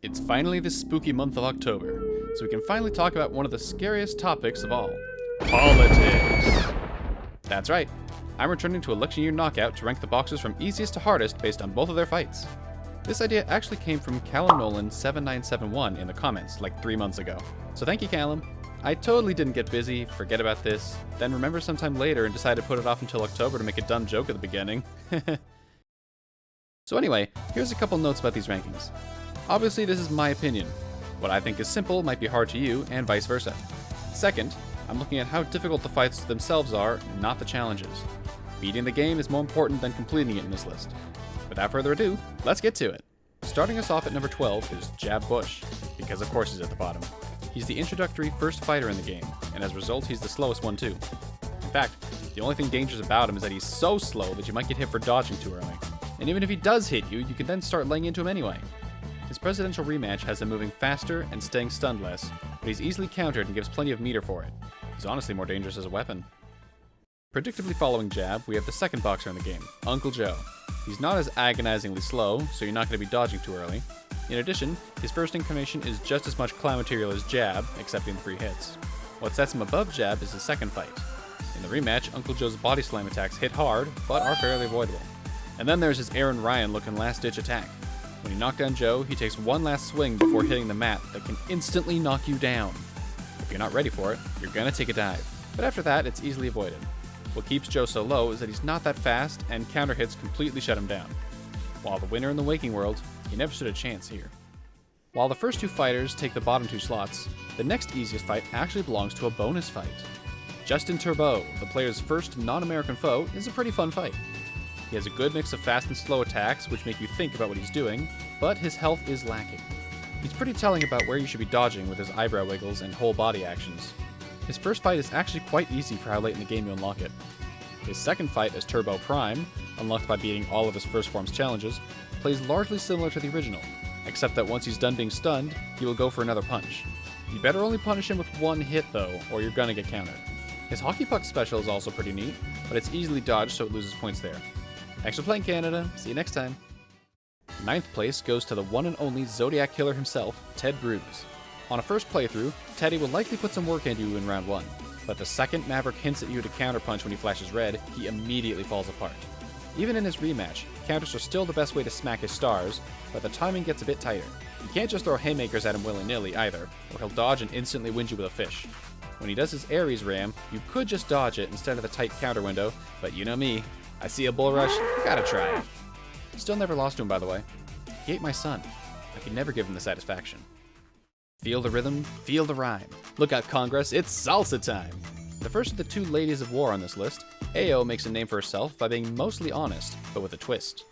It's finally the spooky month of October, so we can finally talk about one of the scariest topics of all. Politics! That's right. I'm returning to Election Year Knockout to rank the boxers from easiest to hardest based on both of their fights. This idea actually came from Callum Nolan 7971 in the comments like 3 months ago. So thank you, Callum. I totally didn't get busy, forget about this, then remember sometime later and decided to put it off until October to make a dumb joke at the beginning. So anyway, here's a couple notes about these rankings. Obviously, this is my opinion. What I think is simple might be hard to you, and vice versa. Second, I'm looking at how difficult the fights themselves are, not the challenges. Beating the game is more important than completing it in this list. Without further ado, let's get to it. Starting us off at number 12 is Jab Bush, because of course he's at the bottom. He's the introductory first fighter in the game, and as a result he's the slowest one too. In fact, the only thing dangerous about him is that he's so slow that you might get hit for dodging too early. And even if he does hit you, you can then start laying into him anyway. His presidential rematch has him moving faster and staying stunned less, but he's easily countered and gives plenty of meter for it. He's honestly more dangerous as a weapon. Predictably following Jab, we have the second boxer in the game, Uncle Joe. He's not as agonizingly slow, so you're not going to be dodging too early. In addition, his first incarnation is just as much clown material as Jab, except in 3 hits. What sets him above Jab is his second fight. In the rematch, Uncle Joe's body slam attacks hit hard, but are fairly avoidable. And then there's his Aaron Ryan-looking last-ditch attack. When you knock down Joe, he takes one last swing before hitting the mat that can instantly knock you down. If you're not ready for it, you're gonna take a dive. But after that, it's easily avoided. What keeps Joe so low is that he's not that fast, and counter hits completely shut him down. While the winner in the waking world, he never stood a chance here. While the first 2 fighters take the bottom 2 slots, the next easiest fight actually belongs to a bonus fight. Justin Turbo, the player's first non-American foe, is a pretty fun fight. He has a good mix of fast and slow attacks, which make you think about what he's doing, but his health is lacking. He's pretty telling about where you should be dodging with his eyebrow wiggles and whole body actions. His first fight is actually quite easy for how late in the game you unlock it. His second fight as Turbo Prime, unlocked by beating all of his first form's challenges, plays largely similar to the original, except that once he's done being stunned, he will go for another punch. You better only punish him with 1 hit though, or you're gonna get countered. His Hockey Puck special is also pretty neat, but it's easily dodged so it loses points there. Thanks for playing, Canada. See you next time. 9th place goes to the one and only Zodiac Killer himself, Ted Bruce. On a first playthrough, Teddy will likely put some work into you in round 1, but the second Maverick hints at you to counterpunch when he flashes red, he immediately falls apart. Even in his rematch, counters are still the best way to smack his stars, but the timing gets a bit tighter. You can't just throw haymakers at him willy-nilly either, or he'll dodge and instantly win you with a fish. When he does his Ares Ram, you could just dodge it instead of the tight counter window, but you know me. I see a bull rush, gotta try it. Still never lost to him, by the way. He ate my son. I could never give him the satisfaction. Feel the rhythm, feel the rhyme. Look out, Congress, it's salsa time! The first of the 2 ladies of war on this list, Ao makes a name for herself by being mostly honest, but with a twist.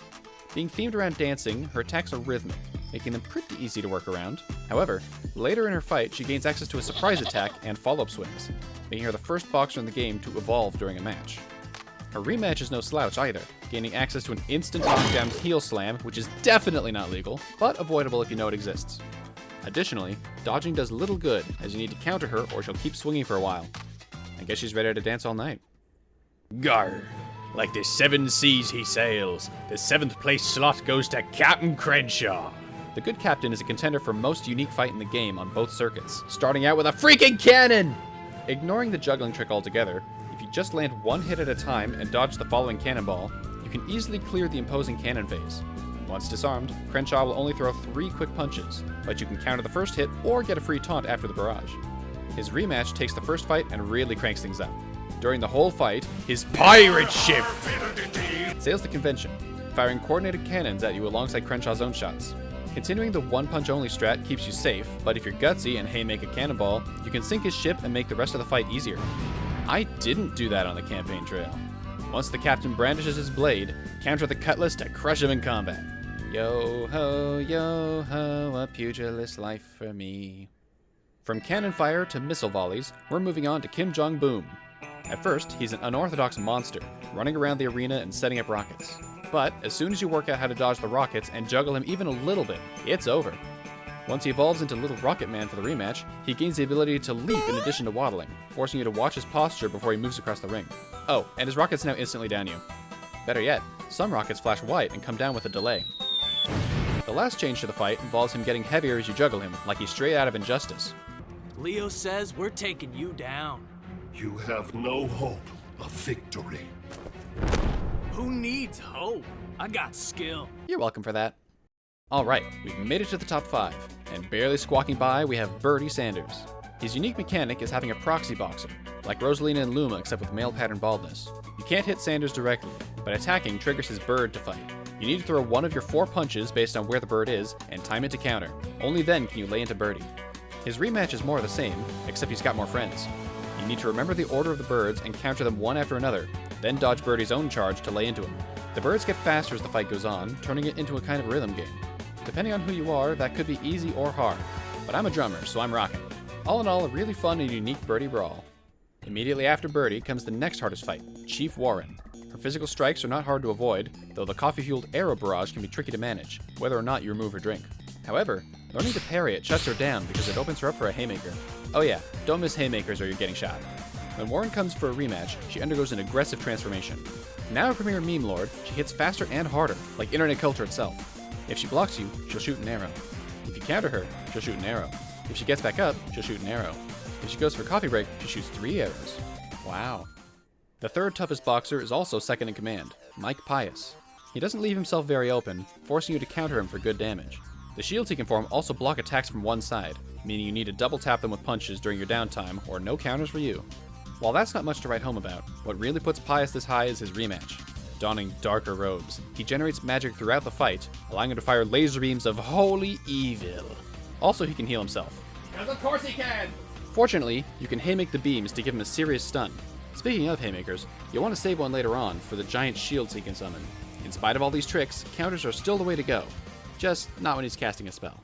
Being themed around dancing, her attacks are rhythmic, making them pretty easy to work around. However, later in her fight, she gains access to a surprise attack and follow-up swings, making her the first boxer in the game to evolve during a match. Her rematch is no slouch either, gaining access to an instant knockdown heel slam, which is definitely not legal, but avoidable if you know it exists. Additionally, dodging does little good, as you need to counter her or she'll keep swinging for a while. I guess she's ready to dance all night. Gar, like the 7 seas he sails, the 7th place slot goes to Captain Crenshaw. The good captain is a contender for most unique fight in the game on both circuits, starting out with a freaking cannon! Ignoring the juggling trick altogether, if you just land 1 hit at a time and dodge the following cannonball, you can easily clear the imposing cannon phase. Once disarmed, Crenshaw will only throw 3 quick punches, but you can counter the first hit or get a free taunt after the barrage. His rematch takes the first fight and really cranks things up. During the whole fight, his pirate ship sails the convention, firing coordinated cannons at you alongside Crenshaw's own shots. Continuing the 1-punch-only strat keeps you safe, but if you're gutsy and haymak a cannonball, you can sink his ship and make the rest of the fight easier. I didn't do that on the campaign trail. Once the captain brandishes his blade, counter the cutlass to crush him in combat. Yo ho, a pugilist life for me. From cannon fire to missile volleys, we're moving on to Kim Jong-boom. At first, he's an unorthodox monster, running around the arena and setting up rockets. But as soon as you work out how to dodge the rockets and juggle him even a little bit, it's over. Once he evolves into Little Rocket Man for the rematch, he gains the ability to leap in addition to waddling, forcing you to watch his posture before he moves across the ring. Oh, and his rockets now instantly down you. Better yet, some rockets flash white and come down with a delay. The The last change to the fight involves him getting heavier as you juggle him, like he's straight out of Injustice. Leo says we're taking you down. You have no hope of victory. Who needs hope? I got skill. You're welcome for that. Alright, we've made it to the top 5, and barely squawking by, we have Bertie Sanders. His unique mechanic is having a proxy boxer, like Rosalina and Luma except with male pattern baldness. You can't hit Sanders directly, but attacking triggers his bird to fight. You need to throw one of your 4 punches based on where the bird is, and time it to counter. Only then can you lay into Bertie. His rematch is more of the same, except he's got more friends. You need to remember the order of the birds and counter them one after another, then dodge Bertie's own charge to lay into him. The birds get faster as the fight goes on, turning it into a kind of rhythm game. Depending on who you are, that could be easy or hard, but I'm a drummer, so I'm rocking. All in all, a really fun and unique Bertie brawl. Immediately after Bertie comes the next hardest fight, Chief Warren. Her physical strikes are not hard to avoid, though the coffee-fueled arrow barrage can be tricky to manage, whether or not you remove her drink. However, learning to parry it shuts her down because it opens her up for a haymaker. Oh yeah, don't miss haymakers or you're getting shot. When Warren comes for a rematch, she undergoes an aggressive transformation. Now a premier meme lord, she hits faster and harder, like internet culture itself. If she blocks you, she'll shoot an arrow. If you counter her, she'll shoot an arrow. If she gets back up, she'll shoot an arrow. If she goes for coffee break, she shoots 3 arrows. Wow. The third toughest boxer is also second in command, Mike Pius. He doesn't leave himself very open, forcing you to counter him for good damage. The shields he can form also block attacks from one side, meaning you need to double tap them with punches during your downtime or no counters for you. While that's not much to write home about, what really puts Pius this high is his rematch. Donning darker robes, he generates magic throughout the fight, allowing him to fire laser beams of holy evil. Also, he can heal himself. Because of course he can! Fortunately, you can haymake the beams to give him a serious stun. Speaking of haymakers, you'll want to save one later on for the giant shields he can summon. In spite of all these tricks, counters are still the way to go. Just not when he's casting a spell.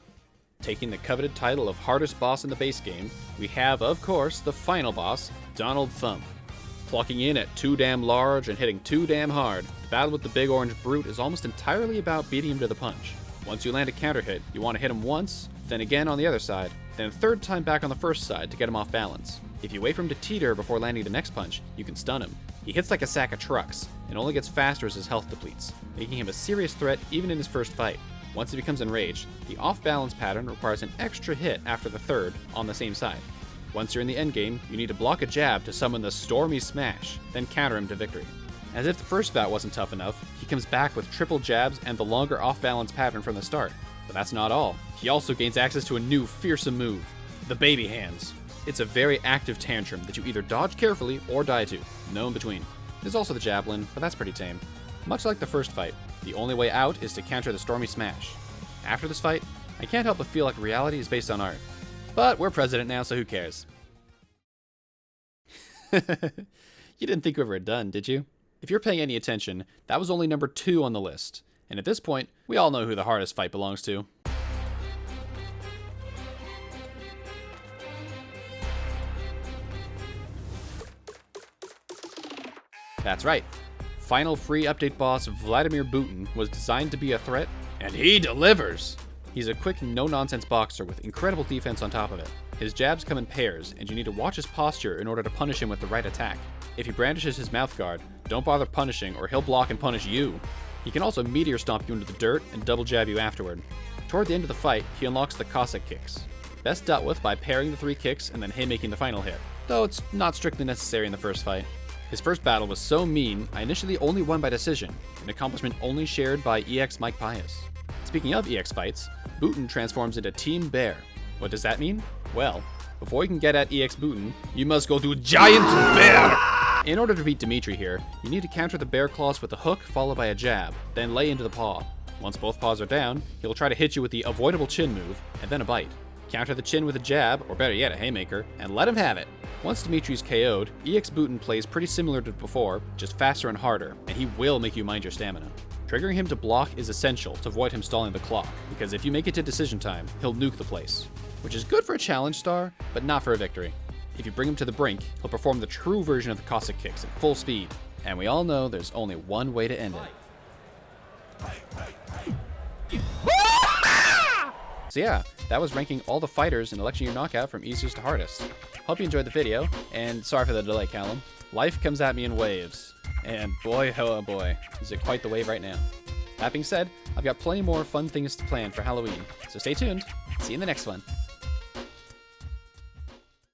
Taking the coveted title of hardest boss in the base game, we have, of course, the final boss, Donald Thump. Clocking in at too damn large and hitting too damn hard, the battle with the big orange brute is almost entirely about beating him to the punch. Once you land a counter hit, you want to hit him once, then again on the other side, then a third time back on the first side to get him off balance. If you wait for him to teeter before landing the next punch, you can stun him. He hits like a sack of trucks, and only gets faster as his health depletes, making him a serious threat even in his first fight. Once he becomes enraged, the off-balance pattern requires an extra hit after the third on the same side. Once you're in the endgame, you need to block a jab to summon the Stormy Smash, then counter him to victory. As if the first bout wasn't tough enough, he comes back with triple jabs and the longer off-balance pattern from the start. But that's not all. He also gains access to a new fearsome move, the baby hands. It's a very active tantrum that you either dodge carefully or die to, no in between. There's also the javelin, but that's pretty tame. Much like the first fight, the only way out is to counter the Stormy Smash. After this fight, I can't help but feel like reality is based on art. But we're president now, so who cares? You didn't think we were done, did you? If you're paying any attention, that was only number 2 on the list. And at this point, we all know who the hardest fight belongs to. That's right. Final free update boss Vladimir Putin was designed to be a threat, and he delivers! He's a quick, no-nonsense boxer with incredible defense on top of it. His jabs come in pairs, and you need to watch his posture in order to punish him with the right attack. If he brandishes his mouth guard, don't bother punishing or he'll block and punish you. He can also meteor stomp you into the dirt and double jab you afterward. Toward the end of the fight, he unlocks the Cossack kicks. Best dealt with by pairing the 3 kicks and then haymaking the final hit, though it's not strictly necessary in the first fight. His first battle was so mean, I initially only won by decision, an accomplishment only shared by EX Mike Pius. Speaking of EX fights, Putin transforms into Team Bear. What does that mean? Well, before you can get at EX Putin, you must go to Giant Bear! In order to beat Dimitri here, you need to counter the bear claws with a hook followed by a jab, then lay into the paw. Once both paws are down, he'll try to hit you with the avoidable chin move, and then a bite. Counter the chin with a jab, or better yet a haymaker, and let him have it. Once Dimitri's KO'd, EX Putin plays pretty similar to before, just faster and harder, and he will make you mind your stamina. Triggering him to block is essential to avoid him stalling the clock, because if you make it to decision time, he'll nuke the place. Which is good for a challenge star, but not for a victory. If you bring him to the brink, he'll perform the true version of the Cossack kicks at full speed, and we all know there's only one way to end it. So yeah, that was ranking all the fighters in Election Year Knockout from easiest to hardest. Hope you enjoyed the video, and sorry for the delay, Callum. Life comes at me in waves, and boy, oh boy, is it quite the wave right now. That being said, I've got plenty more fun things to plan for Halloween, so stay tuned. See you in the next one.